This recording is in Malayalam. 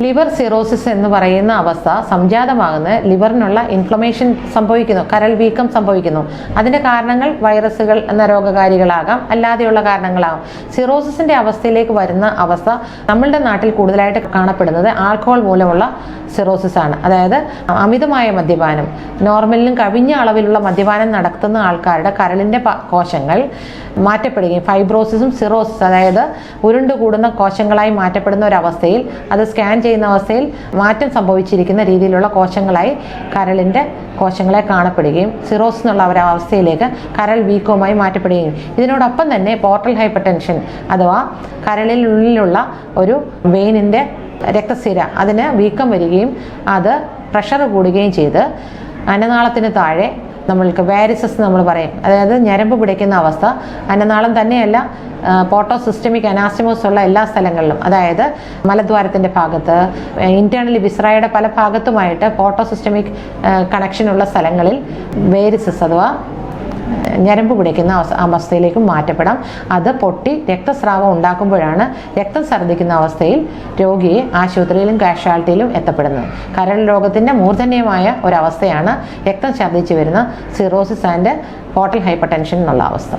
ലിവർ സിറോസിസ് എന്ന് പറയുന്ന അവസ്ഥ സംജാതമാകുന്ന ലിവറിനുള്ള ഇൻഫ്ലമേഷൻ സംഭവിക്കുന്നു, കരൾ വീക്കം സംഭവിക്കുന്നു. അതിൻ്റെ കാരണങ്ങൾ വൈറസുകൾ എന്ന രോഗകാരികളാകാം, അല്ലാതെയുള്ള കാരണങ്ങളാകാം. സിറോസിസിൻ്റെ അവസ്ഥയിലേക്ക് വരുന്ന അവസ്ഥ നമ്മളുടെ നാട്ടിൽ കൂടുതലായിട്ട് കാണപ്പെടുന്നത് ആൽക്കഹോൾ മൂലമുള്ള സിറോസിസ് ആണ്. അതായത് അമിതമായ മദ്യപാനം, നോർമലിനും കവിഞ്ഞ അളവിലുള്ള മദ്യപാനം നടത്തുന്ന ആൾക്കാരുടെ കരളിൻ്റെ കോശങ്ങൾ മാറ്റപ്പെടുകയും ഫൈബ്രോസിസും സിറോസിസ് അതായത് ഉരുണ്ടുകൂടുന്ന കോശങ്ങളായി മാറ്റപ്പെടുന്ന ഒരവസ്ഥയിൽ അത് സ്കാൻ ചെയ്യുന്ന അവസ്ഥയിൽ മാറ്റം സംഭവിച്ചിരിക്കുന്ന രീതിയിലുള്ള കോശങ്ങളായി കരളിൻ്റെ കോശങ്ങളെ കാണപ്പെടുകയും സിറോസിസ് എന്നുള്ള ഒരവസ്ഥയിലേക്ക് കരൾ വീക്കവുമായി മാറ്റപ്പെടുകയും ഇതിനോടൊപ്പം തന്നെ പോർട്ടൽ ഹൈപ്പർ ടെൻഷൻ അഥവാ കരളിനുള്ളിലുള്ള ഒരു വെയിനിൻ്റെ രക്തസ്ഥിര അതിന് വീക്കം വരികയും അത് പ്രഷർ കൂടുകയും ചെയ്ത് അന്നനാളത്തിന് താഴെ നമ്മൾക്ക് വാരിസസ് നമ്മൾ പറയും, അതായത് ഞരമ്പ് പിടിക്കുന്ന അവസ്ഥ. അന്നനാളം തന്നെയല്ല, പോർട്ടോ സിസ്റ്റമിക് അനാസ്റ്റമോസ് ഉള്ള എല്ലാ സ്ഥലങ്ങളിലും, അതായത് മലദ്വാരത്തിൻ്റെ ഭാഗത്ത്, ഇന്റേണലി വിസ്രയുടെ പല ഭാഗത്തുമായിട്ട് പോർട്ടോ സിസ്റ്റമിക് കണക്ഷനുള്ള സ്ഥലങ്ങളിൽ വേരിസസ് അഥവാ ഞരമ്പ് പിടിക്കുന്ന അവസ്ഥയിലേക്ക് മാറ്റപ്പെടാം. അത് പൊട്ടി രക്തസ്രാവം ഉണ്ടാക്കുമ്പോഴാണ് രക്തം ഛർദ്ദിക്കുന്ന അവസ്ഥയിൽ രോഗിയെ ആശുപത്രിയിലും കാഷ്വാലിറ്റിയിലും എത്തപ്പെടുന്നത്. കരൾ രോഗത്തിൻ്റെ മൂർധന്യമായ ഒരവസ്ഥയാണ് രക്തം ഛർദ്ദിച്ച് വരുന്ന cirrhosis and portal hyper tension എന്നുള്ള അവസ്ഥ.